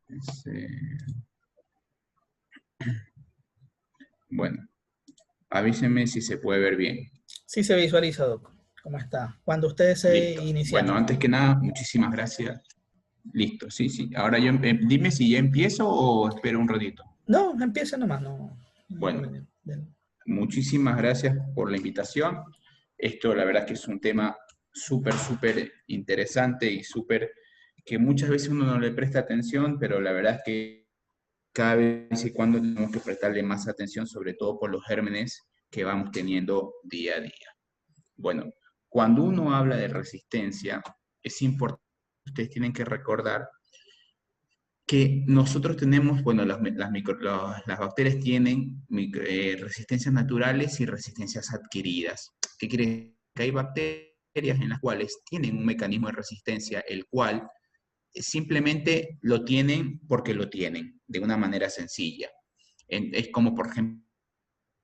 Ese- Bueno, avísenme si se puede ver bien. Sí se visualiza, Doc. ¿Cómo está? Cuando ustedes se Listo. Bueno, iniciamos. antes que nada, muchísimas gracias. Listo, sí, sí. Ahora dime si ya empiezo o espero un ratito. No, empieza nomás, no hay Bueno, inconveniente. muchísimas gracias por la invitación. Esto la verdad que es un tema súper, súper interesante y súper que muchas veces uno no le presta atención, pero la verdad es que cada vez y cuando tenemos que prestarle más atención, sobre todo por los gérmenes que vamos teniendo día a día. Bueno, cuando uno habla de resistencia, es importante, ustedes tienen que recordar que nosotros tenemos, bueno, las bacterias tienen resistencias naturales y resistencias adquiridas. ¿Qué quiere decir? Que hay bacterias en las cuales tienen un mecanismo de resistencia, el cual simplemente lo tienen porque lo tienen, de una manera sencilla. Es como, por ejemplo,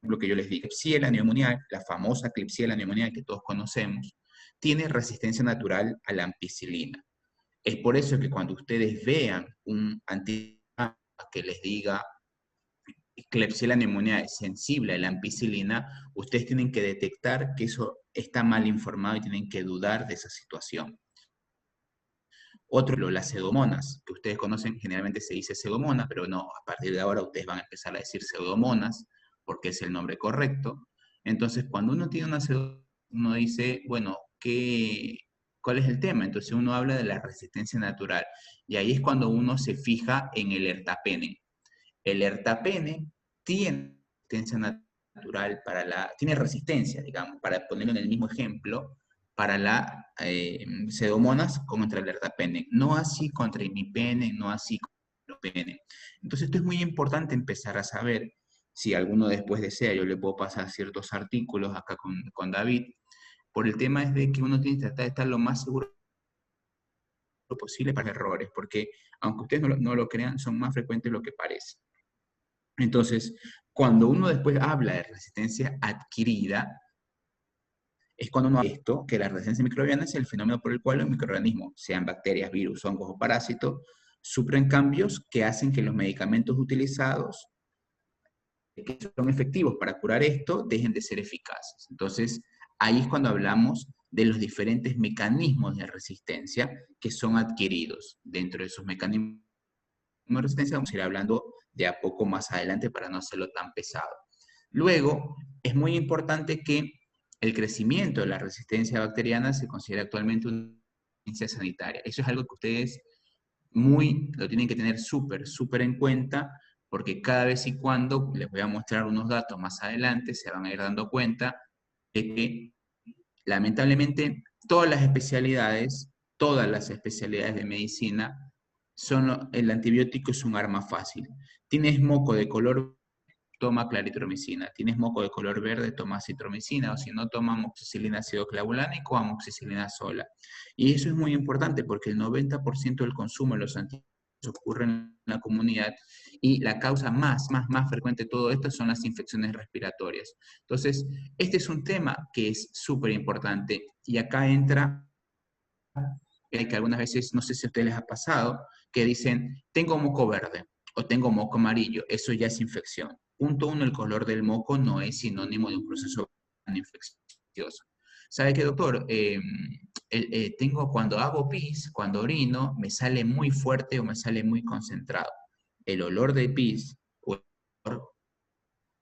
lo que yo les dije, Klebsiella pneumoniae, la famosa Klebsiella pneumoniae que todos conocemos, tiene resistencia natural a la ampicilina. Es por eso que cuando ustedes vean un antídoto que les diga Klebsiella pneumoniae es sensible a la ampicilina, ustedes tienen que detectar que eso está mal informado y tienen que dudar de esa situación. Otro, las pseudomonas, que ustedes conocen, generalmente se dice pseudomonas, pero no, a partir de ahora ustedes van a empezar a decir pseudomonas, porque es el nombre correcto. Entonces, cuando uno tiene una pseudomonas, uno dice, bueno, ¿cuál es el tema? Entonces uno habla de la resistencia natural, y ahí es cuando uno se fija en el ertapene. El ertapene tiene resistencia natural tiene resistencia, digamos, para ponerlo en el mismo ejemplo, para la pseudomonas contra el ertapene, no así contra imipene, no así contra el pene. Entonces esto es muy importante empezar a saber, si alguno después desea, yo le puedo pasar ciertos artículos acá con David, por el tema es de que uno tiene que tratar de estar lo más seguro posible para errores, porque aunque ustedes no lo crean, son más frecuentes de lo que parece. Entonces, cuando uno después habla de resistencia adquirida, es cuando uno habla de esto, que la resistencia microbiana es el fenómeno por el cual los microorganismos, sean bacterias, virus, hongos o parásitos, sufren cambios que hacen que los medicamentos utilizados, que son efectivos para curar esto, dejen de ser eficaces. Entonces, ahí es cuando hablamos de los diferentes mecanismos de resistencia que son adquiridos. Dentro de esos mecanismos de resistencia vamos a ir hablando de a poco más adelante para no hacerlo tan pesado. Luego, es muy importante que el crecimiento de la resistencia bacteriana se considera actualmente una emergencia sanitaria. Eso es algo que ustedes lo tienen que tener súper, súper en cuenta, porque cada vez y cuando, les voy a mostrar unos datos más adelante, se van a ir dando cuenta de que lamentablemente todas las especialidades de medicina, el antibiótico es un arma fácil. Tienes moco de color, toma claritromicina. Tienes moco de color verde, toma citromicina, o si no, toma amoxicilina ácido clavulánico o amoxicilina sola. Y eso es muy importante porque el 90% del consumo de los antibióticos ocurre en la comunidad y la causa más frecuente de todo esto son las infecciones respiratorias. Entonces, este es un tema que es súper importante y acá entra que algunas veces, no sé si a ustedes les ha pasado, que dicen, tengo moco verde o tengo moco amarillo, eso ya es infección. Punto uno, el color del moco no es sinónimo de un proceso infeccioso. ¿Sabe qué, doctor? Tengo cuando hago pis, cuando orino, me sale muy fuerte o me sale muy concentrado. El olor de pis o el olor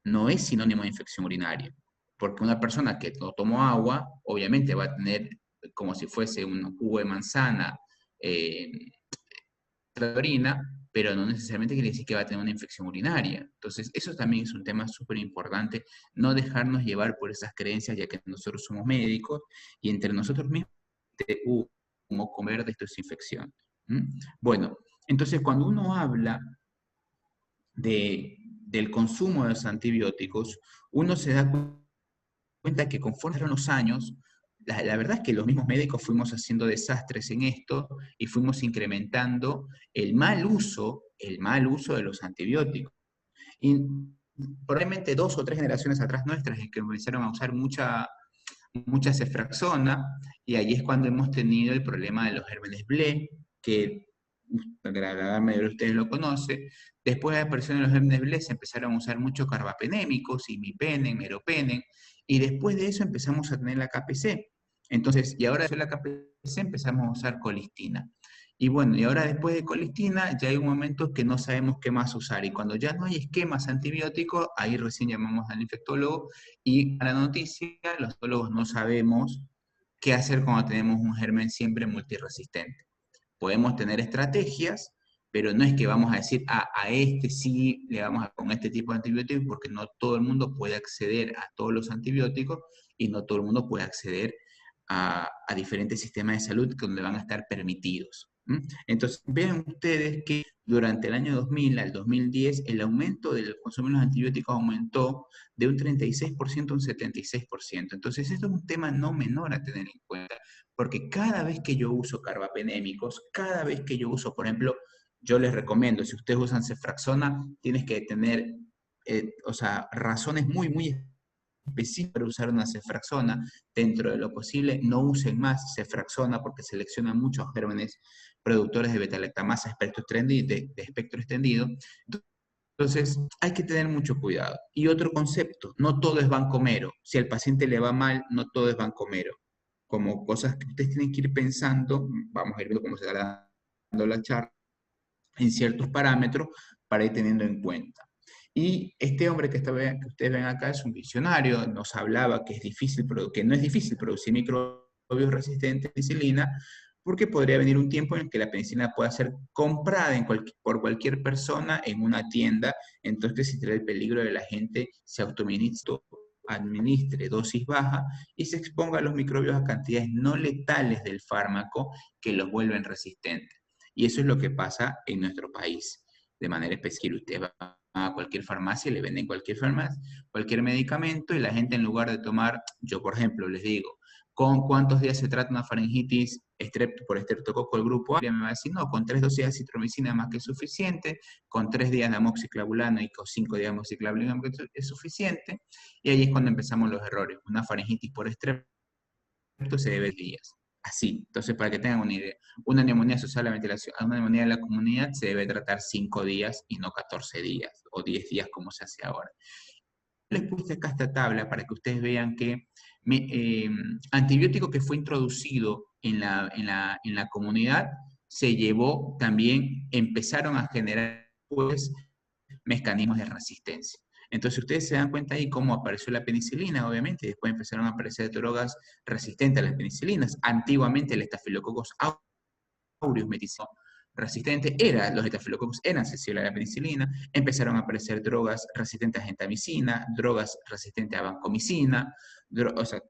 no es sinónimo de infección urinaria, porque una persona que no tomó agua, obviamente va a tener como si fuese un jugo de manzana, orina, pero no necesariamente quiere decir que va a tener una infección urinaria. Entonces, eso también es un tema súper importante, no dejarnos llevar por esas creencias, ya que nosotros somos médicos y entre nosotros mismos, como comer de esto es infección. ¿Mm? Bueno, entonces cuando uno habla del consumo de los antibióticos, uno se da cuenta que conforme fueron los años, la verdad es que los mismos médicos fuimos haciendo desastres en esto y fuimos incrementando el mal uso de los antibióticos. Y probablemente 2 o 3 generaciones atrás nuestras es que comenzaron a usar mucha ceftriaxona, y ahí es cuando hemos tenido el problema de los gérmenes BLE, que la gran mayoría de ustedes lo conoce. Después de la aparición de los gérmenes se empezaron a usar mucho carbapenémicos, imipenem, meropenem, y después de eso empezamos a tener la KPC. Entonces, y ahora después de la KPC empezamos a usar colistina. Y bueno, y ahora después de colistina ya hay un momento que no sabemos qué más usar. Y cuando ya no hay esquemas antibióticos, ahí recién llamamos al infectólogo. Y a la noticia, los infectólogos no sabemos qué hacer cuando tenemos un germen siempre multiresistente. Podemos tener estrategias, pero no es que vamos a decir, a este sí le vamos a con este tipo de antibióticos, porque no todo el mundo puede acceder a todos los antibióticos y no todo el mundo puede acceder a diferentes sistemas de salud donde van a estar permitidos. Entonces, vean ustedes que durante el año 2000 al 2010, el aumento del consumo de los antibióticos aumentó de un 36% a un 76%. Entonces, esto es un tema no menor a tener en cuenta, porque cada vez que yo uso carbapenémicos, cada vez que yo uso, por ejemplo, yo les recomiendo, si ustedes usan cefraxona, tienes que tener, o sea, razones muy, muy específicas para usar una cefraxona. Dentro de lo posible, no usen más cefraxona porque selecciona muchos gérmenes productores de beta-lactamasa de espectro extendido. Entonces, hay que tener mucho cuidado. Y otro concepto, no todo es vancomero. Si al paciente le va mal, no todo es vancomero. Como cosas que ustedes tienen que ir pensando, vamos a ir viendo cómo se va dando la charla, en ciertos parámetros para ir teniendo en cuenta. Y este hombre que ustedes ven acá es un visionario, nos hablaba que, que no es difícil producir microbios resistentes a penicilina, porque podría venir un tiempo en el que la penicilina pueda ser comprada por cualquier persona en una tienda, entonces existirá el peligro de la gente se administre dosis baja y se exponga a los microbios a cantidades no letales del fármaco que los vuelven resistentes. Y eso es lo que pasa en nuestro país. De manera especial, usted va a cualquier farmacia, le venden cualquier farmacia, cualquier medicamento, y la gente, en lugar de tomar, yo por ejemplo les digo, ¿con cuántos días se trata una faringitis por estreptococo del grupo A? Me va a decir, no, con 3 dosis de acitromicina más que suficiente, con 3 días de amoxiclavulano y con 5 días de amoxiclavulano es suficiente, y ahí es cuando empezamos los errores. Una faringitis por estrepto se debe días. Así, entonces para que tengan una idea, una neumonía asociada a la ventilación, a una neumonía de la comunidad se debe tratar 5 días y no 14 días o 10 días como se hace ahora. Les puse acá esta tabla para que ustedes vean que antibiótico que fue introducido en la comunidad se llevó también, empezaron a generar pues, mecanismos de resistencia. Entonces ustedes se dan cuenta ahí cómo apareció la penicilina, obviamente, y después empezaron a aparecer drogas resistentes a las penicilinas. Antiguamente el Staphylococcus aureus meticilina resistente los estafilococos eran sensibles a la penicilina, empezaron a aparecer drogas resistentes a gentamicina, drogas resistentes a vancomicina, o sea,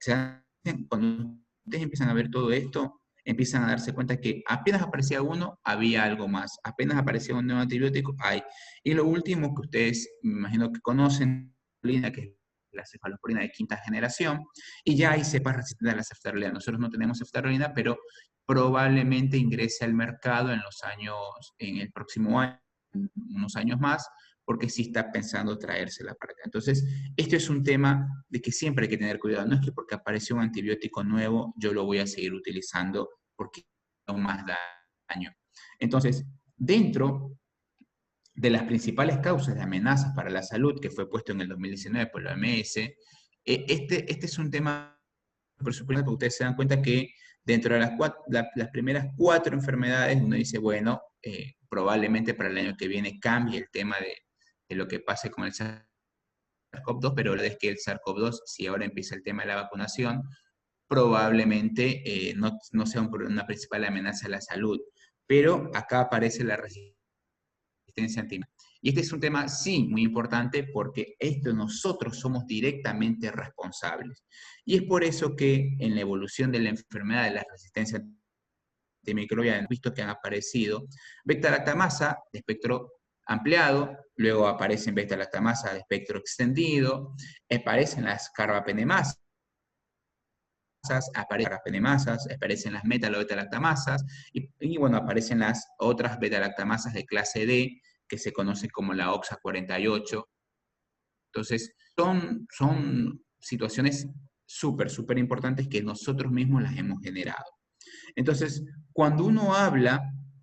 cuando ustedes empiezan a ver todo esto, empiezan a darse cuenta que apenas aparecía uno, había algo más, apenas aparecía un nuevo antibiótico, hay. Y lo último que ustedes, me imagino que conocen, que es la cefalosporina de quinta generación, y ya hay cepas resistentes a la ceftarolina. Nosotros no tenemos ceftarolina, pero probablemente ingrese al mercado en el próximo año, unos años más, porque sí está pensando traérsela para acá. Entonces, esto es un tema de que siempre hay que tener cuidado. No es que porque apareció un antibiótico nuevo, yo lo voy a seguir utilizando porque no más daño. Entonces, dentro de las principales causas de amenazas para la salud que fue puesto en el 2019 por la OMS, este es un tema por supuesto, porque ustedes se dan cuenta que dentro de las primeras 4 enfermedades, uno dice, bueno, probablemente para el año que viene cambie el tema de lo que pase con el SARS-CoV-2, pero la verdad es que el SARS-CoV-2, si ahora empieza el tema de la vacunación, probablemente no sea una principal amenaza a la salud. Pero acá aparece la resistencia antimicrobiana. Y este es un tema, sí, muy importante porque esto nosotros somos directamente responsables. Y es por eso que en la evolución de la enfermedad de la resistencia antimicrobiana, hemos visto que han aparecido beta-lactamasa de espectro ampliado, luego aparecen beta-lactamasa de espectro extendido, aparecen las carbapenemasas, aparecen las metalo-beta-lactamasas y bueno, aparecen las otras beta-lactamasas de clase D, que se conoce como la OXA 48. Entonces, son situaciones súper importantes que nosotros mismos las hemos generado. Entonces, cuando uno habla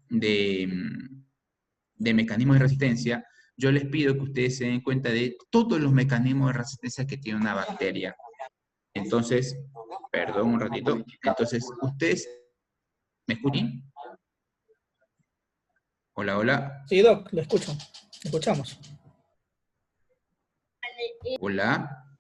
de, de mecanismos de resistencia, yo les pido que ustedes se den cuenta de todos los mecanismos de resistencia que tiene una bacteria. Entonces, perdón un ratito. Entonces, ustedes, ¿me escuchan? Hola, hola. Sí, Doc, lo escucho. Lo escuchamos. Hola.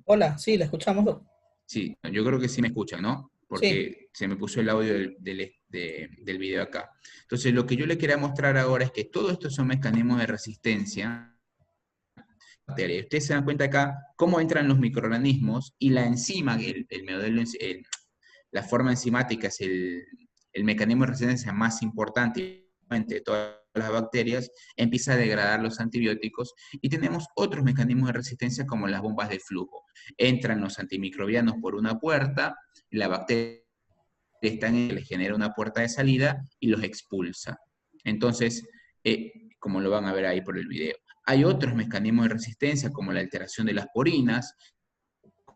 Hola, sí, lo escuchamos, Doc. Sí, yo creo que sí me escuchan, ¿no? Sí, Porque se me puso el audio del video acá. Entonces, lo que yo le quería mostrar ahora es que todos estos son mecanismos de resistencia bacteria. Ustedes se dan cuenta acá cómo entran los microorganismos y la enzima, la forma enzimática es el mecanismo de resistencia más importante entre todas las bacterias, empieza a degradar los antibióticos y tenemos otros mecanismos de resistencia como las bombas de flujo. Entran los antimicrobianos por una puerta, la bacteria está en le genera una puerta de salida y los expulsa. Entonces, como lo van a ver ahí por el video. Hay otros mecanismos de resistencia como la alteración de las porinas,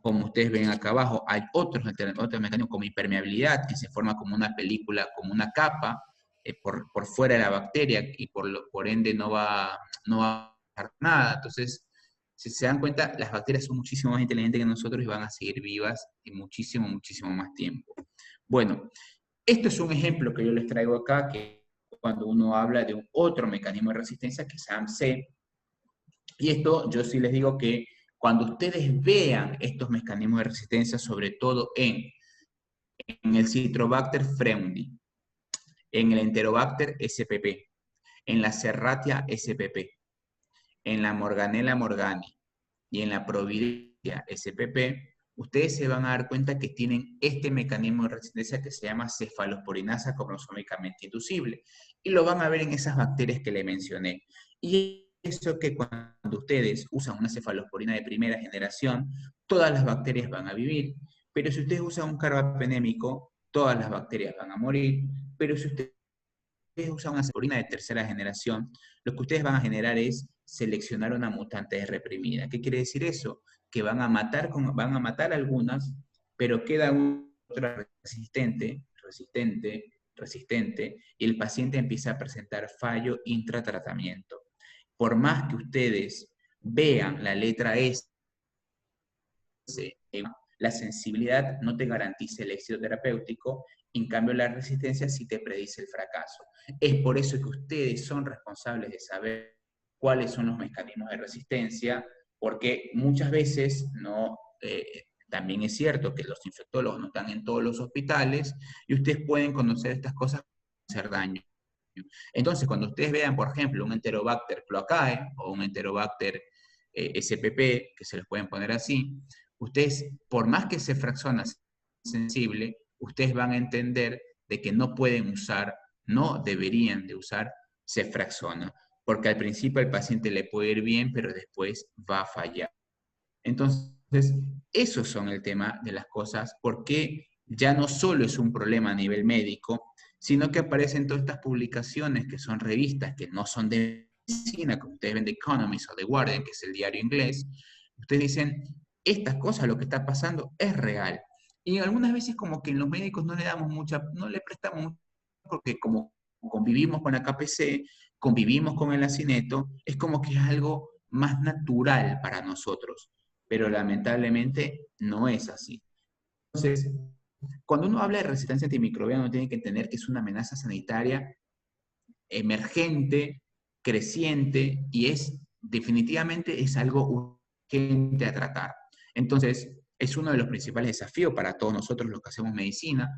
como ustedes ven acá abajo, hay otros mecanismos como hipermeabilidad, que se forma como una película, como una capa por fuera de la bacteria y por ende no va a pasar nada. Entonces, si se dan cuenta, las bacterias son muchísimo más inteligentes que nosotros y van a seguir vivas y muchísimo, muchísimo más tiempo. Bueno, esto es un ejemplo que yo les traigo acá, que cuando uno habla de un otro mecanismo de resistencia, que es AMC, y esto yo sí les digo que cuando ustedes vean estos mecanismos de resistencia, sobre todo en el Citrobacter freundii, en el Enterobacter spp, en la Serratia spp, en la Morganella morgani y en la Providencia spp, ustedes se van a dar cuenta que tienen este mecanismo de resistencia que se llama cefalosporinasa cromosómicamente inducible. Y lo van a ver en esas bacterias que le mencioné. Y eso que cuando ustedes usan una cefalosporina de primera generación, todas las bacterias van a vivir. Pero si ustedes usan un carbapenémico, todas las bacterias van a morir. Pero si ustedes usan una cefalosporina de tercera generación, lo que ustedes van a generar es seleccionar una mutante reprimida. ¿Qué quiere decir eso? Que van a matar algunas, pero queda otra resistente, y el paciente empieza a presentar fallo intratratamiento. Por más que ustedes vean la letra S, la sensibilidad no te garantiza el éxito terapéutico, en cambio la resistencia sí te predice el fracaso. Es por eso que ustedes son responsables de saber cuáles son los mecanismos de resistencia, porque muchas veces no, también es cierto que los infectólogos no están en todos los hospitales y ustedes pueden conocer estas cosas sin hacer daño. Entonces, cuando ustedes vean, por ejemplo, un Enterobacter cloacae o un Enterobacter SPP, que se los pueden poner así, ustedes, por más que se fracciona sensible, ustedes van a entender de que no pueden usar, no deberían de usar cefraxona, porque al principio al paciente le puede ir bien, pero después va a fallar. Entonces, esos son el tema de las cosas, porque ya no solo es un problema a nivel médico, sino que aparecen todas estas publicaciones que son revistas que no son de medicina, como ustedes ven The Economist o The Guardian, que es el diario inglés. Ustedes dicen, estas cosas, lo que está pasando es real. Y algunas veces como que en los médicos no le damos mucha, no le prestamos mucho, porque como convivimos con la KPC, convivimos con el acineto, es como que es algo más natural para nosotros, pero lamentablemente no es así. Entonces, cuando uno habla de resistencia antimicrobiana, uno tiene que entender que es una amenaza sanitaria emergente, creciente, y definitivamente es algo urgente a tratar. Entonces, es uno de los principales desafíos para todos nosotros los que hacemos medicina.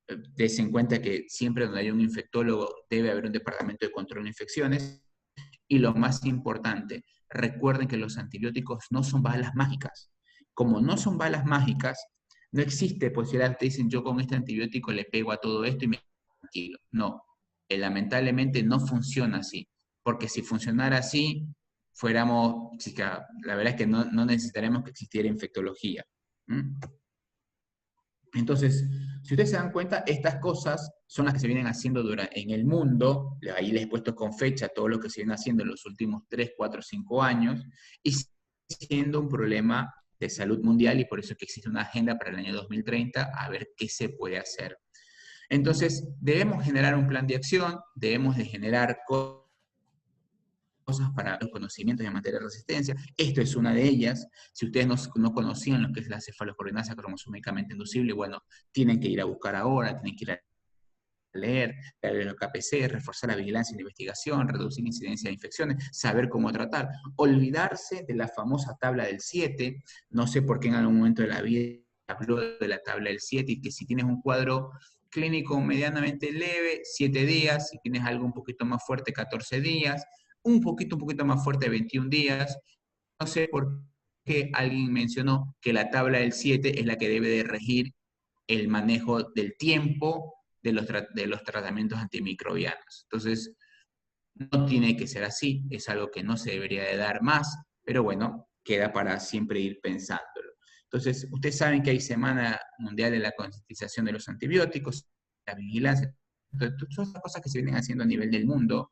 Des en cuenta que siempre donde hay un infectólogo debe haber un departamento de control de infecciones. Y lo más importante, recuerden que los antibióticos no son balas mágicas. Como no son balas mágicas, no existe posibilidad, te dicen yo con este antibiótico le pego a todo esto y me tranquilo. No, lamentablemente no funciona así, porque si funcionara así, fuéramos, chica, la verdad es que no necesitaremos que existiera infectología. ¿Mm? Entonces, si ustedes se dan cuenta, estas cosas son las que se vienen haciendo en el mundo, ahí les he puesto con fecha todo lo que se viene haciendo en los últimos 3, 4, 5 años, y siendo un problema de salud mundial, y por eso es que existe una agenda para el año 2030, a ver qué se puede hacer. Entonces, debemos generar un plan de acción, debemos de generar cosas para los conocimientos en materia de resistencia. Esto es una de ellas. Si ustedes no conocían lo que es la cefalosporinasa cromosómicamente inducible, bueno, tienen que ir a buscar ahora, tienen que ir a leer los KPC, reforzar la vigilancia y la investigación, reducir incidencia de infecciones, saber cómo tratar, olvidarse de la famosa tabla del 7. No sé por qué en algún momento de la vida habló de la tabla del 7 y que si tienes un cuadro clínico medianamente leve, 7 días, si tienes algo un poquito más fuerte, 14 días, un poquito más fuerte, 21 días. No sé por qué alguien mencionó que la tabla del 7 es la que debe de regir el manejo del tiempo de los tratamientos antimicrobianos. Entonces, no tiene que ser así, es algo que no se debería de dar más, pero bueno, queda para siempre ir pensándolo. Entonces, ustedes saben que hay Semana Mundial de la Concientización de los Antibióticos, la vigilancia, todas las cosas que se vienen haciendo a nivel del mundo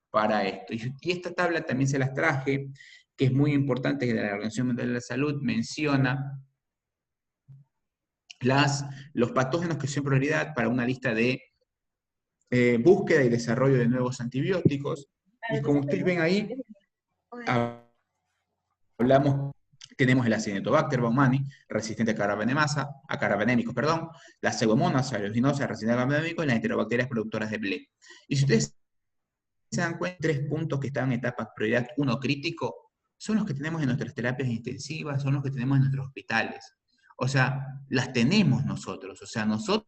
para esto. Y esta tabla también se las traje, que es muy importante, que la Organización Mundial de la Salud menciona los patógenos que son prioridad para una lista de búsqueda y desarrollo de nuevos antibióticos. Y como ustedes ven ahí, hablamos, tenemos el Acinetobacter baumannii, resistente a carabenémicos, perdón, las Pseudomonas aeruginosa, resistente a carabenémicos, y las enterobacterias productoras de ble. Y si ustedes se dan cuenta, 3 puntos que están en etapa prioridad 1 crítico, son los que tenemos en nuestras terapias intensivas, son los que tenemos en nuestros hospitales. O sea, las tenemos nosotros. O sea, nosotros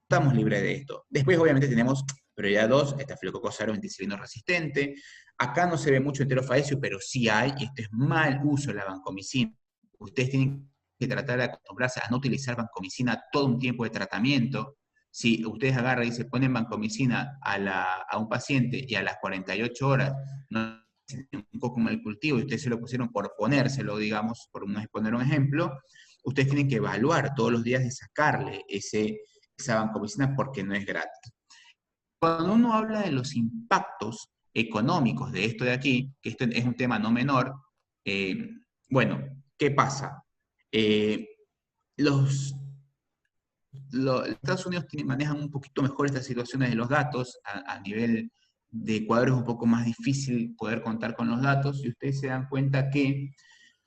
estamos libres de esto. Después, obviamente, tenemos prioridad 2, estafilococcus aureus anticilino resistente. Acá no se ve mucho enterofaecio, pero sí hay, y esto es mal uso de la vancomicina. Ustedes tienen que tratar de acostumbrarse a no utilizar vancomicina todo un tiempo de tratamiento. Si ustedes agarran y se ponen vancomicina a un paciente y a las 48 horas no un poco como el cultivo y ustedes se lo pusieron por ponérselo, digamos, por poner un ejemplo, ustedes tienen que evaluar todos los días de sacarle esa vancomicina porque no es gratis. Cuando uno habla de los impactos económicos de esto de aquí, que esto es un tema no menor, bueno, ¿qué pasa? Los Estados Unidos manejan un poquito mejor estas situaciones de los datos, a nivel de Ecuador es un poco más difícil poder contar con los datos, y ustedes se dan cuenta que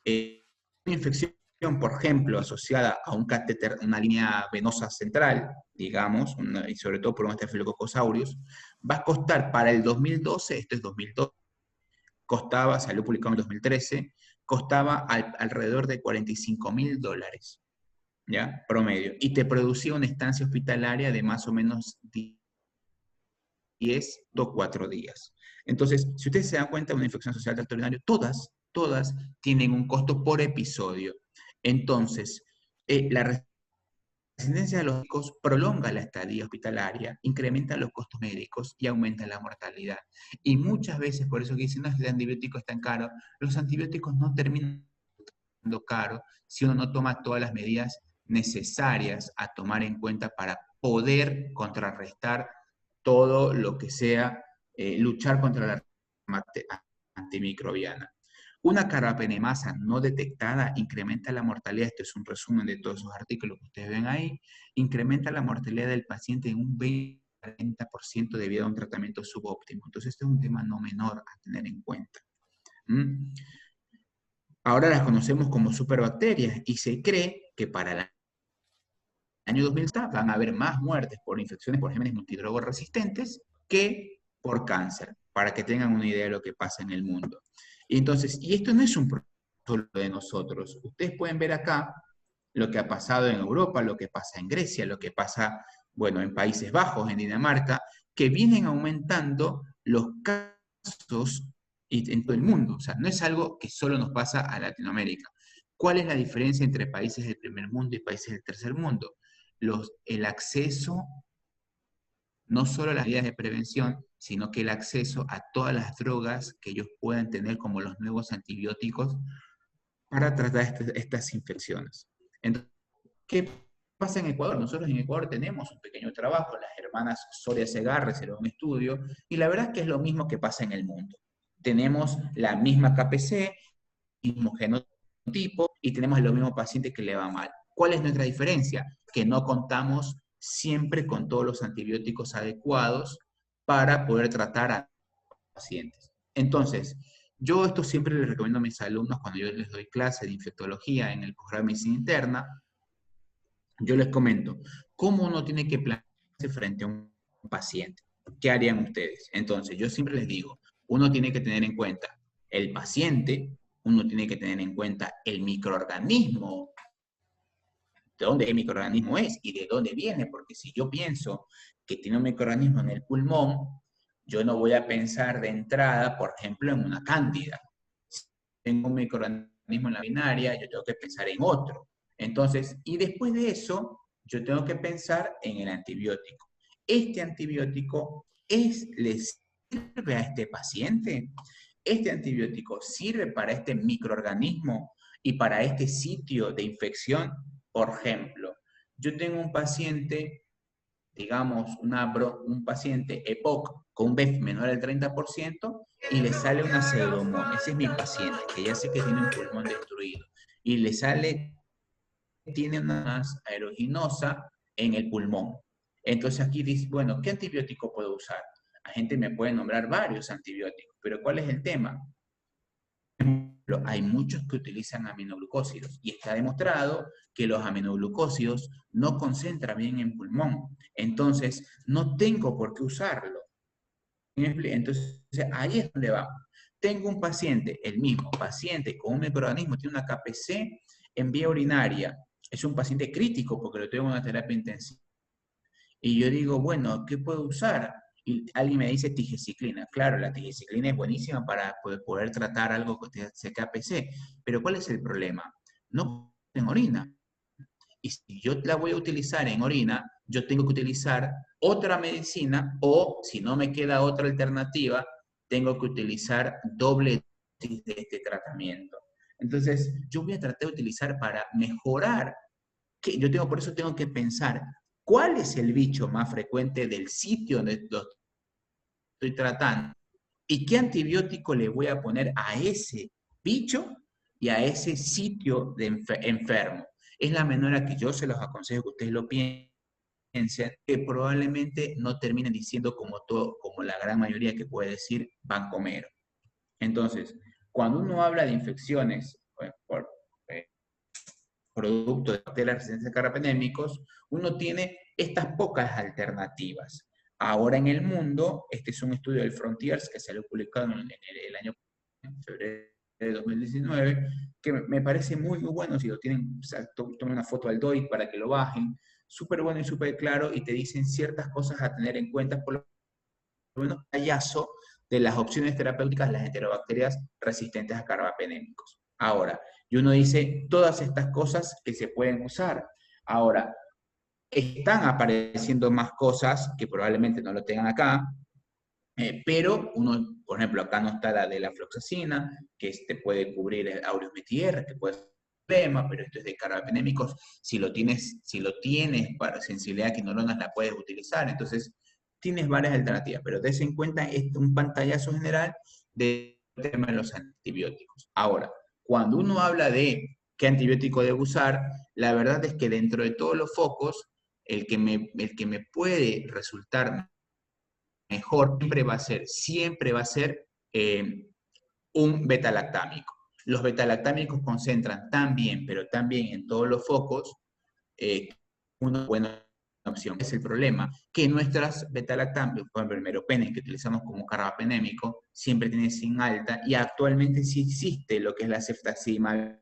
una infección, por ejemplo, asociada a un catéter, una línea venosa central, digamos, y sobre todo por un estafilococcus aureus, va a costar para el 2012, esto es 2012, costaba, salió publicado en 2013, costaba alrededor de $45.000. ¿Ya? Promedio. Y te producía una estancia hospitalaria de más o menos 10 o 4 días. Entonces, si ustedes se dan cuenta, una infección social del tracto urinario, todas tienen un costo por episodio. Entonces, la resistencia a los médicos prolonga la estadía hospitalaria, incrementa los costos médicos y aumenta la mortalidad. Y muchas veces, por eso que dicen, no, el antibiótico es tan caro, los antibióticos no terminan siendo caros si uno no toma todas las medidas necesarias a tomar en cuenta para poder contrarrestar todo lo que sea luchar contra la antimicrobiana. Una carbapenemasa no detectada incrementa la mortalidad, esto es un resumen de todos esos artículos que ustedes ven ahí, incrementa la mortalidad del paciente en un 20-40% debido a un tratamiento subóptimo. Entonces, este es un tema no menor a tener en cuenta. Ahora las conocemos como superbacterias y se cree que para el año 2030 van a haber más muertes por infecciones por gérmenes multidrogoresistentes que por cáncer, para que tengan una idea de lo que pasa en el mundo. Y entonces, y esto no es un problema solo de nosotros. Ustedes pueden ver acá lo que ha pasado en Europa, lo que pasa en Grecia, lo que pasa, bueno, en Países Bajos, en Dinamarca, que vienen aumentando los casos en todo el mundo. O sea, no es algo que solo nos pasa a Latinoamérica. ¿Cuál es la diferencia entre países del primer mundo y países del tercer mundo? El acceso, no solo a las medidas de prevención, sino que el acceso a todas las drogas que ellos puedan tener como los nuevos antibióticos para tratar estas infecciones. Entonces, ¿qué pasa en Ecuador? Nosotros en Ecuador tenemos un pequeño trabajo, las hermanas Soria Segarra hicieron un estudio, y la verdad es que es lo mismo que pasa en el mundo. Tenemos la misma KPC, mismo genotipo, y tenemos los mismos pacientes que le va mal. ¿Cuál es nuestra diferencia? Que no contamos siempre con todos los antibióticos adecuados para poder tratar a pacientes. Entonces, yo esto siempre les recomiendo a mis alumnos cuando yo les doy clase de infectología en el posgrado de medicina interna. Yo les comento cómo uno tiene que plantearse frente a un paciente. ¿Qué harían ustedes? Entonces, yo siempre les digo, uno tiene que tener en cuenta el paciente, uno tiene que tener en cuenta el microorganismo, de dónde el microorganismo es y de dónde viene, porque si yo pienso que tiene un microorganismo en el pulmón, yo no voy a pensar de entrada, por ejemplo, en una cándida. Si tengo un microorganismo en la binaria, yo tengo que pensar en otro. Entonces, y después de eso, yo tengo que pensar en el antibiótico. ¿Este antibiótico le sirve a este paciente? ¿Este antibiótico sirve para este microorganismo y para este sitio de infección? Por ejemplo, yo tengo un paciente, digamos, un paciente EPOC con un BEF menor al 30% y le sale una pseudomonas. Ese es mi paciente, que ya sé que tiene un pulmón destruido. Y le sale, tiene una más aeruginosa en el pulmón. Entonces aquí dice, bueno, ¿qué antibiótico puedo usar? La gente me puede nombrar varios antibióticos, pero ¿cuál es el tema? Hay muchos que utilizan aminoglucósidos y está demostrado que los aminoglucósidos no concentran bien en pulmón. Entonces, no tengo por qué usarlo. Entonces, ahí es donde vamos. Tengo un paciente, el mismo paciente con un microorganismo, tiene una KPC en vía urinaria. Es un paciente crítico porque lo tengo en una terapia intensiva. Y yo digo, bueno, ¿qué puedo usar? Y alguien me dice tigeciclina. Claro, la tigeciclina es buenísima para poder tratar algo que sea KPC, pero ¿cuál es el problema? No en orina. Y si yo la voy a utilizar en orina, yo tengo que utilizar otra medicina o, si no me queda otra alternativa, tengo que utilizar doble dosis de este tratamiento. Entonces, yo voy a tratar de utilizar para mejorar, por eso tengo que pensar, ¿cuál es el bicho más frecuente del sitio donde lo estoy tratando? ¿Y qué antibiótico le voy a poner a ese bicho y a ese sitio de enfermo? Es la manera que yo se los aconsejo que ustedes lo piensen, que probablemente no terminen diciendo como la gran mayoría que puede decir vancomero. Entonces, cuando uno habla de infecciones por producto de bacterias resistentes a carbapenémicos, uno tiene estas pocas alternativas. Ahora en el mundo, este es un estudio del Frontiers que salió publicado en el año febrero de 2019, que me parece muy, muy bueno. Si lo tienen, o sea, tomen una foto al DOI para que lo bajen. Súper bueno y súper claro, y te dicen ciertas cosas a tener en cuenta, por lo menos un tallazo de las opciones terapéuticas de las enterobacterias resistentes a carbapenémicos. Ahora, y uno dice todas estas cosas que se pueden usar. Ahora, están apareciendo más cosas que probablemente no lo tengan acá, pero uno, por ejemplo, acá no está la de la floxacina, que te puede cubrir el aureus metier, que puede ser un problema, pero esto es de carbapenémicos. Si lo tienes para sensibilidad a quinolonas, la puedes utilizar. Entonces, tienes varias alternativas, pero des en cuenta un pantallazo general del tema de los antibióticos. Ahora, cuando uno habla de qué antibiótico debe usar, la verdad es que dentro de todos los focos, el que me puede resultar mejor siempre va a ser un betalactámico. Los betalactámicos concentran tan bien, pero tan bien en todos los focos, una buena opción. Es el problema, que nuestras betalactámicos, por ejemplo, el meropenem que utilizamos como carbapenémico, siempre tiene zinc alta, y actualmente sí existe lo que es la ceftazidimab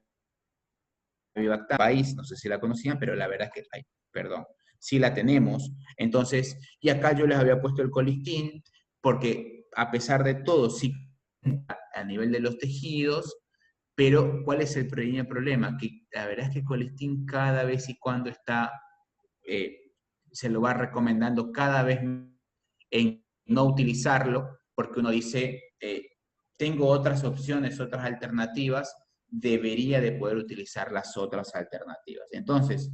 país, no sé si la conocían, pero la verdad es que, perdón, sí la tenemos. Entonces, y acá yo les había puesto el colistin, porque a pesar de todo, sí a nivel de los tejidos, pero ¿cuál es el pequeño problema? Que la verdad es que el colistin cada vez y cuando se lo va recomendando cada vez en no utilizarlo, porque uno dice, tengo otras opciones, otras alternativas, debería de poder utilizar las otras alternativas. Entonces,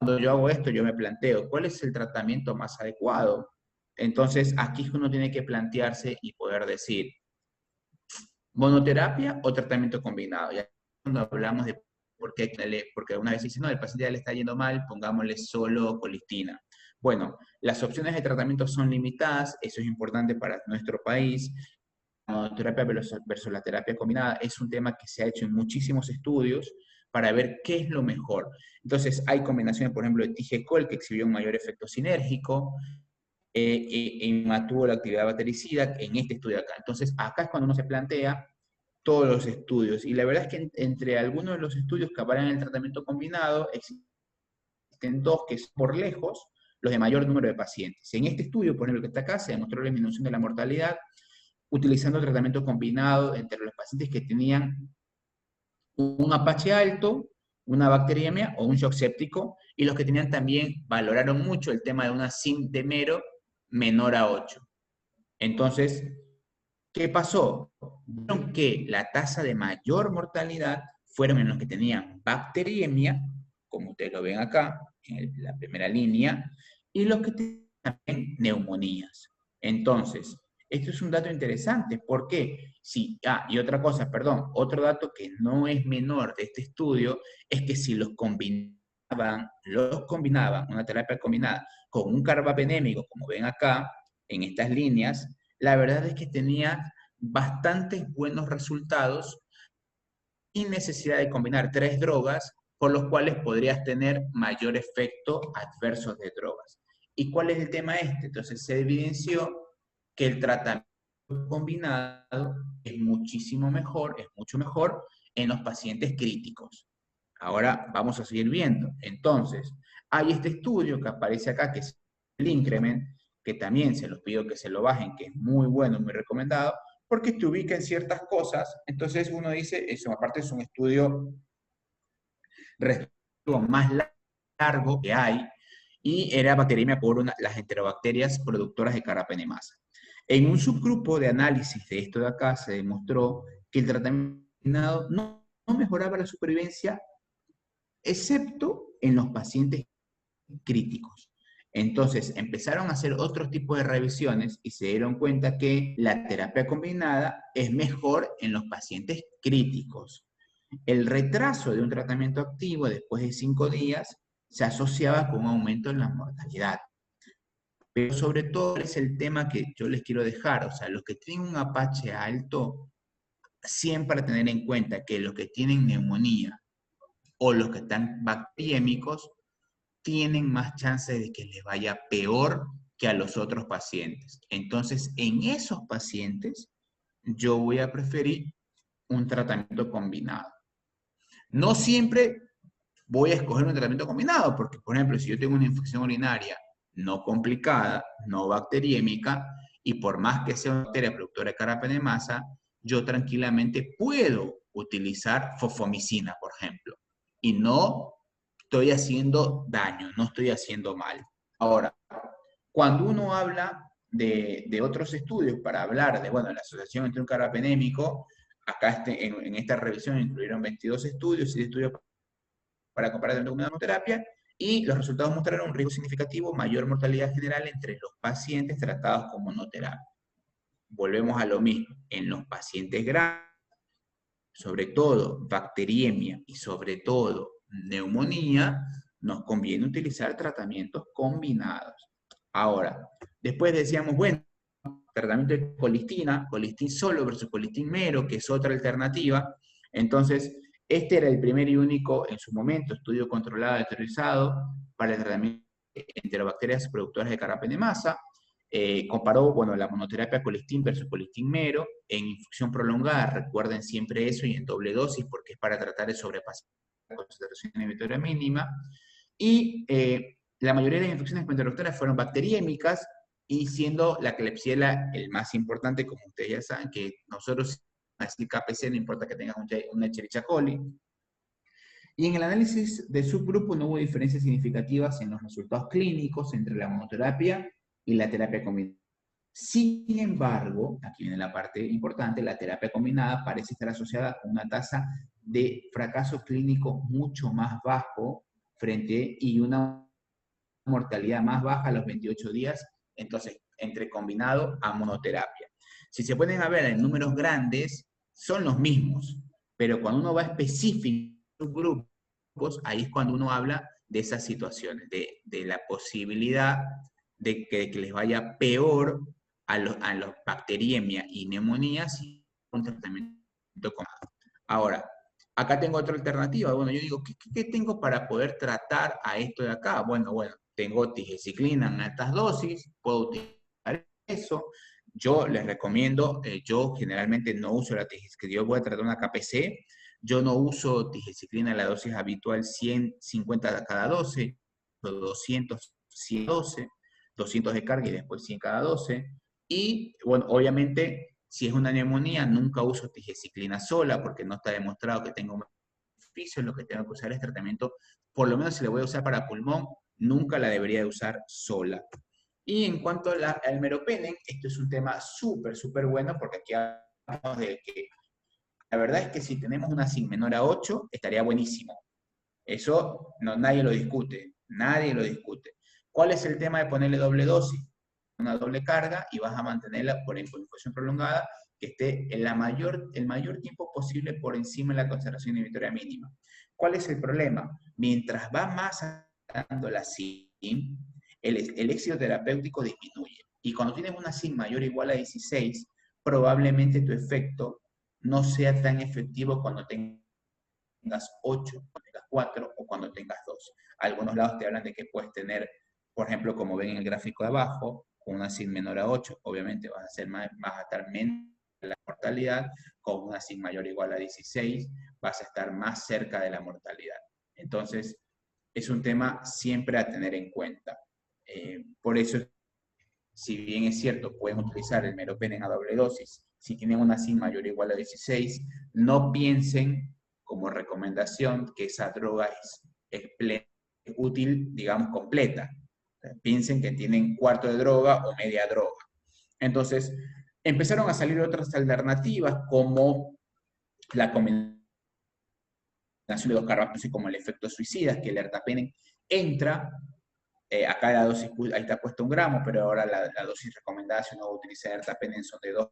cuando yo hago esto, yo me planteo, ¿cuál es el tratamiento más adecuado? Entonces, aquí uno tiene que plantearse y poder decir, ¿monoterapia o tratamiento combinado? Ya cuando hablamos de porque una vez dice, no, el paciente ya le está yendo mal, pongámosle solo colistina. Bueno, las opciones de tratamiento son limitadas, eso es importante para nuestro país. La monoterapia versus la terapia combinada es un tema que se ha hecho en muchísimos estudios para ver qué es lo mejor. Entonces, hay combinaciones, por ejemplo, de Tigecol, que exhibió un mayor efecto sinérgico, y mantuvo la actividad bactericida en este estudio acá. Entonces, acá es cuando uno se plantea todos los estudios. Y la verdad es que entre algunos de los estudios que avalan el tratamiento combinado, existen dos que son por lejos los de mayor número de pacientes. En este estudio, por ejemplo, que está acá, se demostró la disminución de la mortalidad utilizando tratamiento combinado entre los pacientes que tenían un Apache alto, una bacteriemia o un shock séptico, y los que tenían también valoraron mucho el tema de una SIM de mero menor a 8. Entonces, ¿qué pasó? Vieron que la tasa de mayor mortalidad fueron en los que tenían bacteriemia, como ustedes lo ven acá, en la primera línea, y los que tenían también neumonías. Entonces, esto es un dato interesante. ¿Por qué? Sí, y otra cosa, perdón, otro dato que no es menor de este estudio es que si los combinaban, una terapia combinada, con un carbapenémico, como ven acá, en estas líneas, la verdad es que tenía bastantes buenos resultados sin necesidad de combinar 3 drogas, por los cuales podrías tener mayor efecto adverso de drogas. ¿Y cuál es el tema este? Entonces se evidenció que el tratamiento combinado es muchísimo mejor, es mucho mejor en los pacientes críticos. Ahora vamos a seguir viendo. Entonces, hay este estudio que aparece acá, que es el Increment, que también se los pido que se lo bajen, que es muy bueno, muy recomendado, porque te ubica en ciertas cosas. Entonces uno dice, eso aparte es un estudio más largo que hay, y era bacteriemia por las enterobacterias productoras de carapenemasa. En un subgrupo de análisis de esto de acá se demostró que el tratamiento no mejoraba la supervivencia, excepto en los pacientes críticos. Entonces empezaron a hacer otros tipos de revisiones y se dieron cuenta que la terapia combinada es mejor en los pacientes críticos. El retraso de un tratamiento activo después de 5 días se asociaba con un aumento en la mortalidad. Pero sobre todo es el tema que yo les quiero dejar, o sea, los que tienen un Apache alto, siempre tener en cuenta que los que tienen neumonía o los que están bacteriémicos tienen más chances de que les vaya peor que a los otros pacientes. Entonces, en esos pacientes, yo voy a preferir un tratamiento combinado. No siempre voy a escoger un tratamiento combinado, porque, por ejemplo, si yo tengo una infección urinaria no complicada, no bacteriémica, y por más que sea una bacteria productora de carapenemasa, yo tranquilamente puedo utilizar fosfomicina, por ejemplo, y no estoy haciendo daño, no estoy haciendo mal. Ahora, cuando uno habla de otros estudios para hablar de, bueno, la asociación entre un carapenémico, acá en esta revisión incluyeron 22 estudios y estudios para comparar con una monoterapia, y los resultados mostraron un riesgo significativo, mayor mortalidad general entre los pacientes tratados con monoterapia. Volvemos a lo mismo, en los pacientes graves, sobre todo bacteriemia y sobre todo neumonía, nos conviene utilizar tratamientos combinados. Ahora, después decíamos, bueno, tratamiento de colistin solo versus colistin mero, que es otra alternativa. Entonces, este era el primer y único, en su momento, estudio controlado autorizado para el tratamiento de enterobacterias productoras de carapenemasa. Comparó, bueno, la monoterapia colistin versus colistin mero en infusión prolongada, recuerden siempre eso, y en doble dosis, porque es para tratar de sobrepasar la concentración inhibitoria mínima. Y la mayoría de las infecciones enterobacterianas fueron bacteriémicas, y siendo la Klebsiella el más importante, como ustedes ya saben, que nosotros, así KPC, no importa que tengas una Escherichia coli. Y en el análisis de subgrupo no hubo diferencias significativas en los resultados clínicos entre la monoterapia y la terapia combinada. Sin embargo, aquí viene la parte importante, la terapia combinada parece estar asociada con una tasa de fracaso clínico mucho más bajo y una mortalidad más baja a los 28 días, entonces, entre combinado a monoterapia. Si se pueden ver en números grandes, son los mismos, pero cuando uno va específico a grupos, ahí es cuando uno habla de esas situaciones, de la posibilidad de que les vaya peor a los bacteriemia y neumonía sin un tratamiento con. Ahora, acá tengo otra alternativa. Bueno, yo digo, ¿qué tengo para poder tratar a esto de acá? Bueno, tengo tigecyclina en altas dosis, puedo utilizar eso. Yo les recomiendo, yo generalmente no uso la tigecyclina, yo voy a tratar una KPC, yo no uso tigecyclina en la dosis habitual 150 cada 12, 200, 112, 200 de carga y después 100 cada 12. Y bueno, obviamente, si es una neumonía, nunca uso tigecyclina sola porque no está demostrado que tenga un beneficio. Lo que tengo que usar es tratamiento, por lo menos si la voy a usar para pulmón, nunca la debería de usar sola. Y en cuanto al meropenem, esto es un tema súper, súper bueno porque aquí hablamos de que la verdad es que si tenemos una SIN menor a 8, estaría buenísimo. Eso no, nadie lo discute, nadie lo discute. ¿Cuál es el tema de ponerle doble dosis? Una doble carga y vas a mantenerla por infusión prolongada que esté el mayor tiempo posible por encima de la concentración inhibitoria mínima. ¿Cuál es el problema? Mientras va más dando la SIN, el éxito terapéutico disminuye. Y cuando tienes una SIN mayor o igual a 16, probablemente tu efecto no sea tan efectivo cuando tengas 8, cuando tengas 4 o cuando tengas 2. Algunos lados te hablan de que puedes tener, por ejemplo, como ven en el gráfico de abajo, con una SIN menor a 8, obviamente vas a estar menos de la mortalidad, con una SIN mayor o igual a 16, vas a estar más cerca de la mortalidad. Entonces, es un tema siempre a tener en cuenta. Por eso, si bien es cierto, pueden utilizar el meropenem a doble dosis, si tienen una SIN mayor o igual a 16, no piensen como recomendación que esa droga es útil, digamos, completa. Piensen que tienen cuarto de droga o media droga. Entonces, empezaron a salir otras alternativas como la combinación de dos carbapenems como el efecto suicida, que el ertapenem entra, acá la dosis, ahí está puesto 1 gramo, pero ahora la dosis recomendada si uno va a utilizar ertapenem son de 2.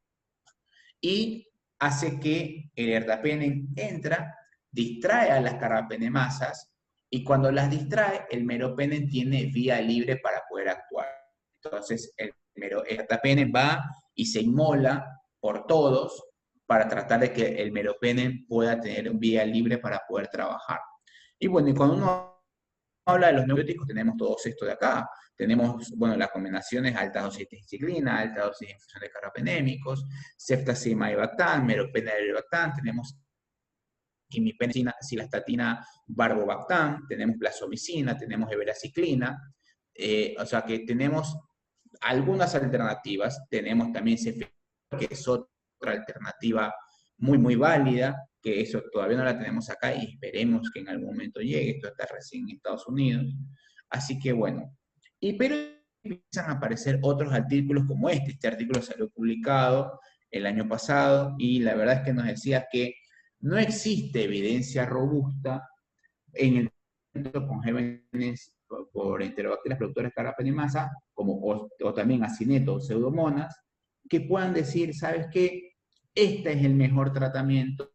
Y hace que el ertapenem entra, distrae a las carbapenemasas, y cuando las distrae, el meropenem tiene vía libre para poder actuar. Entonces, el ertapenem va y se inmola por todos para tratar de que el meropenem pueda tener vía libre para poder trabajar. Y bueno, y cuando uno habla de los neurobióticos, tenemos todos esto de acá. Tenemos, bueno, las combinaciones altas dosis de tigecyclina, alta dosis de infusión de carbapenémicos, ceftazidimab y bactam, meropenem y bactam, tenemos imipenicina, cilastatina, barbobactam, tenemos plasomicina, tenemos everaciclina, o sea que tenemos algunas alternativas, tenemos también cefepime, que es otra alternativa muy, muy válida, que eso todavía no la tenemos acá y esperemos que en algún momento llegue, esto está recién en Estados Unidos. Así que bueno, pero empiezan a aparecer otros artículos como este artículo salió publicado el año pasado y la verdad es que nos decía que no existe evidencia robusta en el tratamiento con gérmenes por enterobacterias productoras de carbapenemasa, o también acineto o pseudomonas, que puedan decir, ¿sabes qué? Este es el mejor tratamiento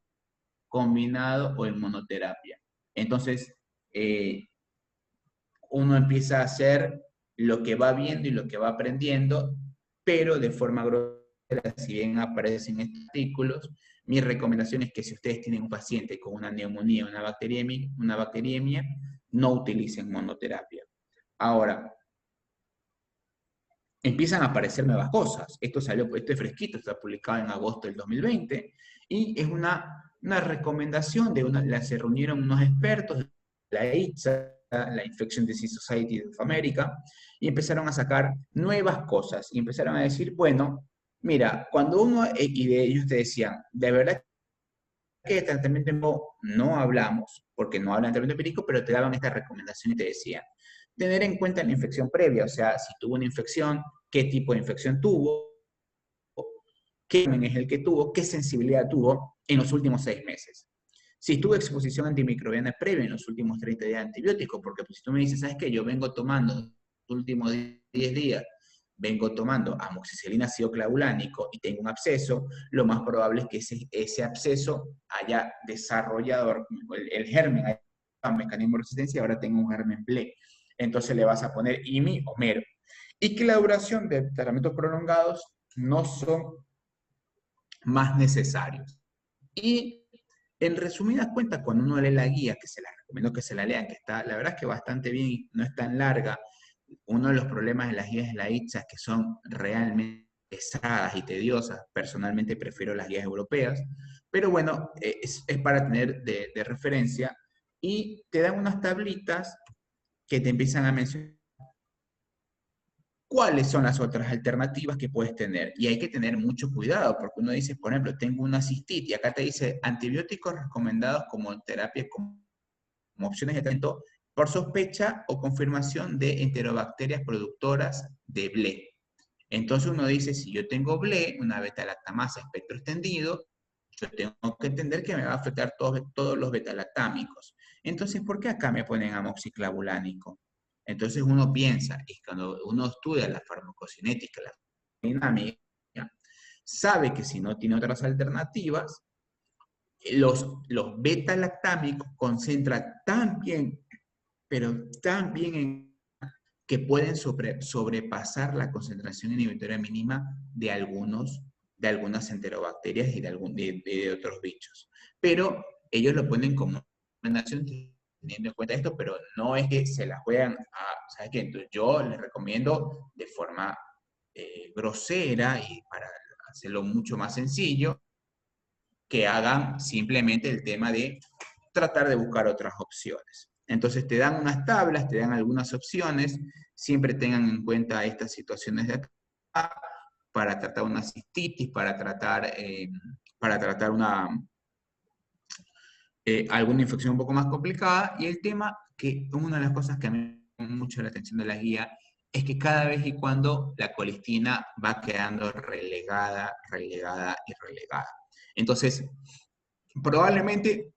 combinado o en monoterapia. Entonces, uno empieza a hacer lo que va viendo y lo que va aprendiendo, pero de forma grosera, si bien aparecen estos artículos, mi recomendación es que si ustedes tienen un paciente con una neumonía, una bacteriemia, no utilicen monoterapia. Ahora, empiezan a aparecer nuevas cosas. Esto es fresquito, está publicado en agosto del 2020, y es una recomendación se reunieron unos expertos de la ITSA, la Infection Disease Society of America, y empezaron a sacar nuevas cosas, y empezaron a decir, bueno, mira, cuando uno, y de ellos te decían, de verdad que de tratamiento no hablamos, porque no hablan de tratamiento empírico, pero te daban esta recomendación y te decían, tener en cuenta la infección previa, o sea, si tuvo una infección, qué tipo de infección tuvo, qué es el que tuvo, qué sensibilidad tuvo en los últimos 6 meses. Si tuvo exposición antimicrobiana previa en los últimos 30 días de antibióticos, porque pues, si tú me dices, ¿sabes qué? Yo vengo tomando los últimos 10 días, vengo tomando amoxicilina ácido clavulánico y tengo un absceso, lo más probable es que ese absceso haya desarrollado, el germen haya mecanismo de resistencia y ahora tengo un germen ble. Entonces le vas a poner IMI o mero. Y que la duración de tratamientos prolongados no son más necesarios. Y en resumidas cuentas, cuando uno lee la guía, que se la recomiendo que se la lean, que está, la verdad es que bastante bien y no es tan larga. Uno de los problemas de las guías de la ITSA es que son realmente pesadas y tediosas. Personalmente prefiero las guías europeas, pero bueno, es para tener de referencia y te dan unas tablitas que te empiezan a mencionar cuáles son las otras alternativas que puedes tener. Y hay que tener mucho cuidado, porque uno dice, por ejemplo, tengo una cistitis, y acá te dice antibióticos recomendados como terapia, como opciones de tratamiento por sospecha o confirmación de enterobacterias productoras de BLE. Entonces uno dice, si yo tengo BLE, una beta-lactamasa espectro extendido, yo tengo que entender que me va a afectar todos los beta-lactámicos. Entonces, ¿por qué acá me ponen amoxiclavulánico? Entonces uno piensa, y cuando uno estudia la farmacocinética, la dinámica, sabe que si no tiene otras alternativas, los beta-lactámicos concentran tan bien, pero tan bien que pueden sobrepasar la concentración inhibitoria mínima de algunas enterobacterias y de otros bichos. Pero ellos lo ponen como recomendación teniendo en cuenta esto, pero no es que se las juegan a, ¿sabes qué? Entonces yo les recomiendo de forma grosera y para hacerlo mucho más sencillo, que hagan simplemente el tema de tratar de buscar otras opciones. Entonces te dan unas tablas, te dan algunas opciones, siempre tengan en cuenta estas situaciones de acá, para tratar una cistitis, para tratar alguna infección un poco más complicada, y el tema que una de las cosas que a mí me llama mucho la atención de la guía es que cada vez y cuando la colistina va quedando relegada, relegada y relegada. Entonces, probablemente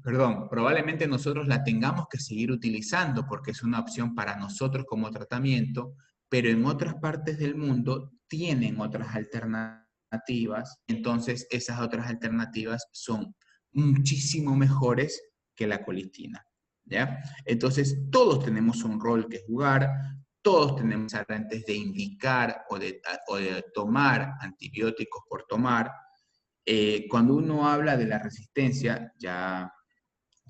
probablemente nosotros la tengamos que seguir utilizando porque es una opción para nosotros como tratamiento, pero en otras partes del mundo tienen otras alternativas, entonces esas otras alternativas son muchísimo mejores que la colistina, ¿ya? Entonces todos tenemos un rol que jugar, todos tenemos antes de indicar o de tomar antibióticos por tomar. Cuando uno habla de la resistencia, ya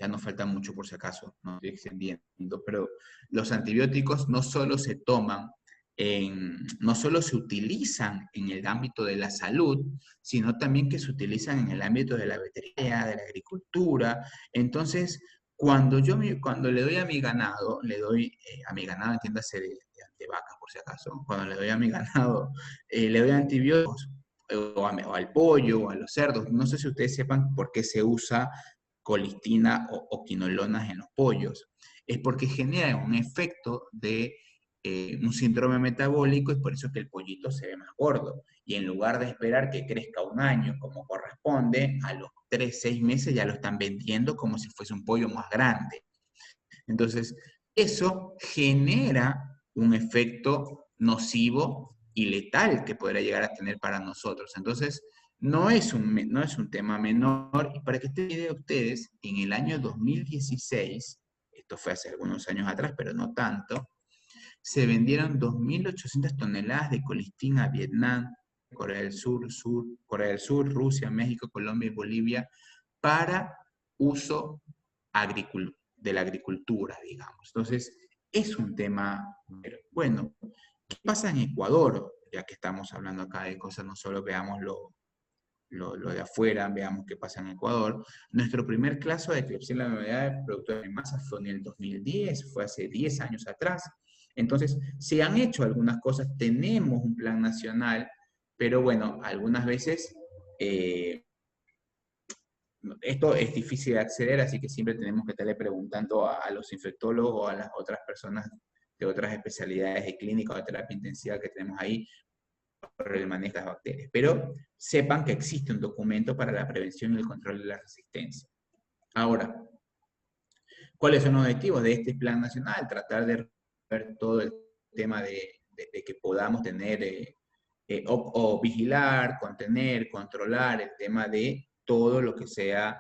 nos falta mucho por si acaso, no estoy extendiendo, pero los antibióticos no solo se toman, no solo se utilizan en el ámbito de la salud, sino también que se utilizan en el ámbito de la veterinaria, de la agricultura. Entonces, cuando le doy a mi ganado, a mi ganado, entiéndase de vacas por si acaso, cuando le doy a mi ganado, le doy antibióticos, o al pollo, o a los cerdos. No sé si ustedes sepan por qué se usa colistina o quinolonas en los pollos. Es porque genera un efecto de un síndrome metabólico y por eso es que el pollito se ve más gordo. Y en lugar de esperar que crezca un año como corresponde, a los 3, 6 meses ya lo están vendiendo como si fuese un pollo más grande. Entonces, eso genera un efecto nocivo y letal que podrá llegar a tener para nosotros. Entonces, no es un tema menor. Y para que estén idea ustedes, en el año 2016, esto fue hace algunos años atrás, pero no tanto, se vendieron 2.800 toneladas de colistina a Vietnam, Corea del Sur, Rusia, México, Colombia y Bolivia para uso de la agricultura, digamos. Entonces, es un tema, bueno, ¿qué pasa en Ecuador? Ya que estamos hablando acá de cosas, no solo veamos lo de afuera, veamos qué pasa en Ecuador. Nuestro primer caso de Klebsiella pneumoniae productora de masa fue en el 2010, fue hace 10 años atrás. Entonces, se han hecho algunas cosas, tenemos un plan nacional, pero bueno, algunas veces esto es difícil de acceder, así que siempre tenemos que estarle preguntando a los infectólogos o a las otras personas de otras especialidades de clínica o de terapia intensiva que tenemos ahí por el manejo de las bacterias. Pero sepan que existe un documento para la prevención y el control de la resistencia. Ahora, ¿cuáles son los objetivos de este plan nacional? Tratar de ver todo el tema de que podamos tener o vigilar, contener, controlar el tema de todo lo que sea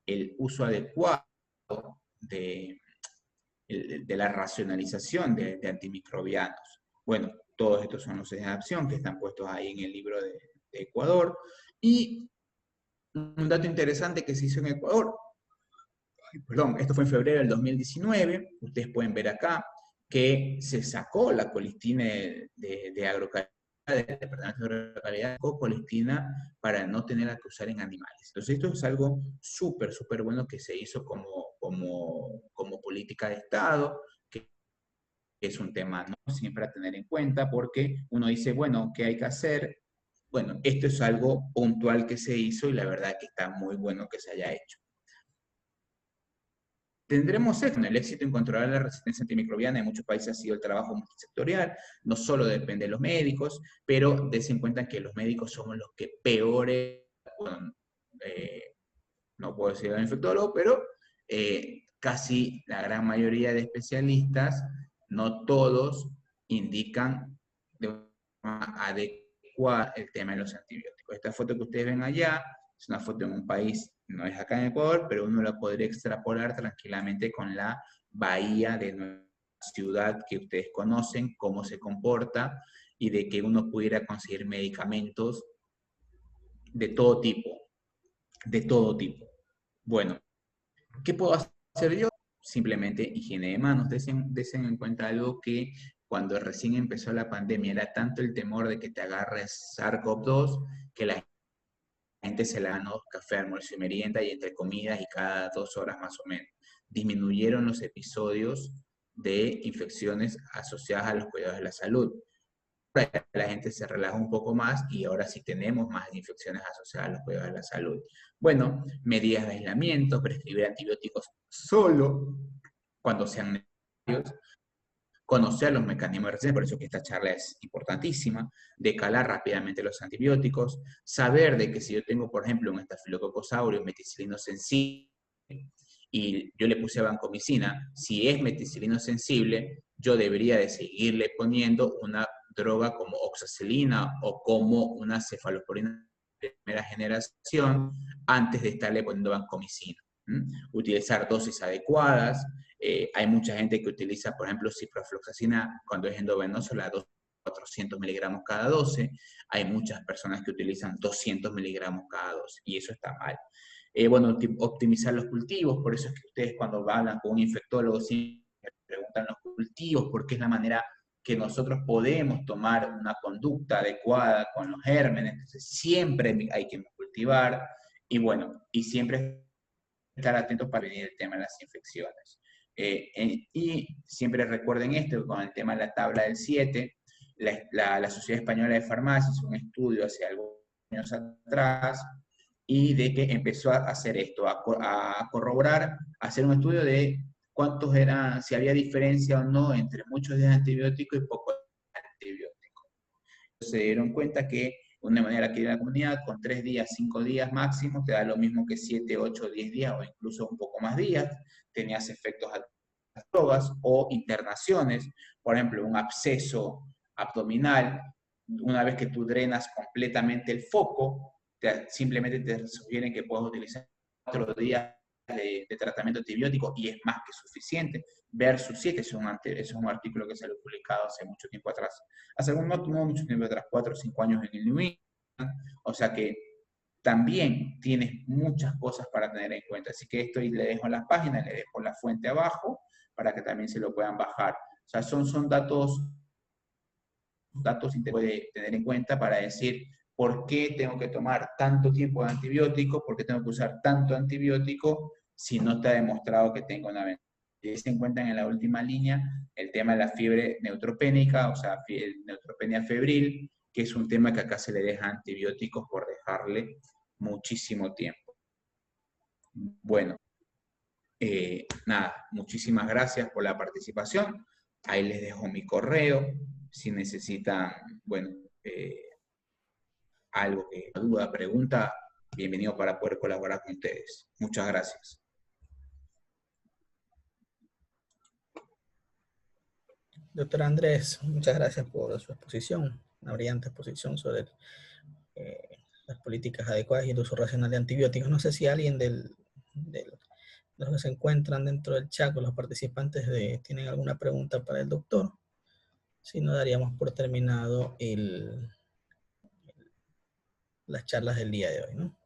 el uso adecuado de, de la racionalización de antimicrobianos. Bueno, todos estos son los ejes de acción que están puestos ahí en el libro de Ecuador. Y un dato interesante que se hizo en Ecuador, perdón, esto fue en febrero del 2019, ustedes pueden ver acá que se sacó la colistina de agrocalidad, del departamento de agrocalidad, sacó colistina para no tenerla que usar en animales. Entonces esto es algo súper, súper bueno que se hizo como política de Estado, que es un tema, ¿no?, siempre a tener en cuenta, porque uno dice, bueno, ¿qué hay que hacer? Bueno, esto es algo puntual que se hizo y la verdad que está muy bueno que se haya hecho. Tendremos éxito. El éxito en controlar la resistencia antimicrobiana en muchos países ha sido el trabajo multisectorial, no solo depende de los médicos, pero des en cuenta que los médicos somos los que peores, bueno, no puedo decir el infectólogo, pero casi la gran mayoría de especialistas, no todos, indican de forma adecuada el tema de los antibióticos. Esta foto que ustedes ven allá es una foto en un país, no es acá en Ecuador, pero uno la podría extrapolar tranquilamente con la bahía de nuestra ciudad que ustedes conocen, cómo se comporta, y de que uno pudiera conseguir medicamentos de todo tipo, de todo tipo. Bueno, ¿qué puedo hacer yo? Simplemente higiene de manos. Desen en cuenta algo que cuando recién empezó la pandemia era tanto el temor de que te agarres SARS-CoV-2 que la gente se la ganó café, almuerzo y merienda y entre comidas y cada 2 horas más o menos. Disminuyeron los episodios de infecciones asociadas a los cuidados de la salud. La gente se relaja un poco más y ahora sí tenemos más infecciones asociadas a los cuidados de la salud. Bueno, medidas de aislamiento, prescribir antibióticos solo cuando sean necesarios, conocer los mecanismos de resistencia, por eso que esta charla es importantísima, decalar rápidamente los antibióticos, saber de que si yo tengo, por ejemplo, un estafilococcus aureus meticilino sensible y yo le puse vancomicina, si es meticilino sensible, yo debería de seguirle poniendo una droga como oxacilina o como una cefalosporina de primera generación antes de estarle poniendo vancomicina. Utilizar dosis adecuadas. Hay mucha gente que utiliza, por ejemplo, ciprofloxacina cuando es endovenoso, la dosis 400 miligramos cada 12. Hay muchas personas que utilizan 200 miligramos cada 12 y eso está mal. Bueno, optimizar los cultivos, por eso es que ustedes cuando hablan con un infectólogo siempre preguntan los cultivos, porque es la manera que nosotros podemos tomar una conducta adecuada con los gérmenes. Entonces siempre hay que cultivar y bueno, y siempre estar atentos para venir el tema de las infecciones. Y siempre recuerden esto, con el tema de la tabla del 7, la Sociedad Española de Farmacia hizo un estudio hace algunos años atrás y de que empezó a hacer esto, a corroborar, a hacer un estudio de cuántos eran, si había diferencia o no entre muchos de antibióticos y pocos antibióticos. Se dieron cuenta que una manera que en la comunidad, con 3 días, 5 días máximo, te da lo mismo que 7, 8, 10 días o incluso un poco más días. Tenías efectos a las drogas o internaciones, por ejemplo, un absceso abdominal. Una vez que tú drenas completamente el foco, simplemente te sugieren que puedas utilizar 4 días de tratamiento antibiótico y es más que suficiente, versus 7, es un artículo que salió publicado hace mucho tiempo atrás, hace no mucho tiempo atrás, 4 o 5 años en el New England, o sea que también tienes muchas cosas para tener en cuenta, así que esto le dejo en la página, le dejo la fuente abajo, para que también se lo puedan bajar, o sea, son datos que puede tener en cuenta para decir por qué tengo que tomar tanto tiempo de antibiótico, por qué tengo que usar tanto antibiótico si no está demostrado que tengo una ventaja. Y se encuentran en la última línea el tema de la fiebre neutropénica, o sea, neutropenia febril, que es un tema que acá se le deja antibióticos por dejarle muchísimo tiempo. Bueno, nada, muchísimas gracias por la participación. Ahí les dejo mi correo si necesitan, bueno, algo que duda, pregunta, bienvenido para poder colaborar con ustedes. Muchas gracias. Doctor Andrés, muchas gracias por su exposición, una brillante exposición sobre las políticas adecuadas y el uso racional de antibióticos. No sé si alguien del los que se encuentran dentro del chat, los participantes tienen alguna pregunta para el doctor. Si no, daríamos por terminado las charlas del día de hoy, ¿no?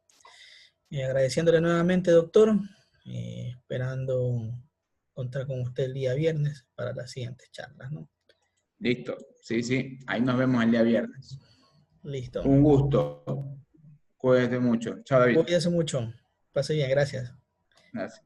Agradeciéndole nuevamente, doctor, esperando contar con usted el día viernes para las siguientes charlas, ¿no? Listo, sí, sí, ahí nos vemos el día viernes. Listo. Un gusto. Cuídate mucho. Chao, David. Cuídese mucho. Pase bien, gracias. Gracias.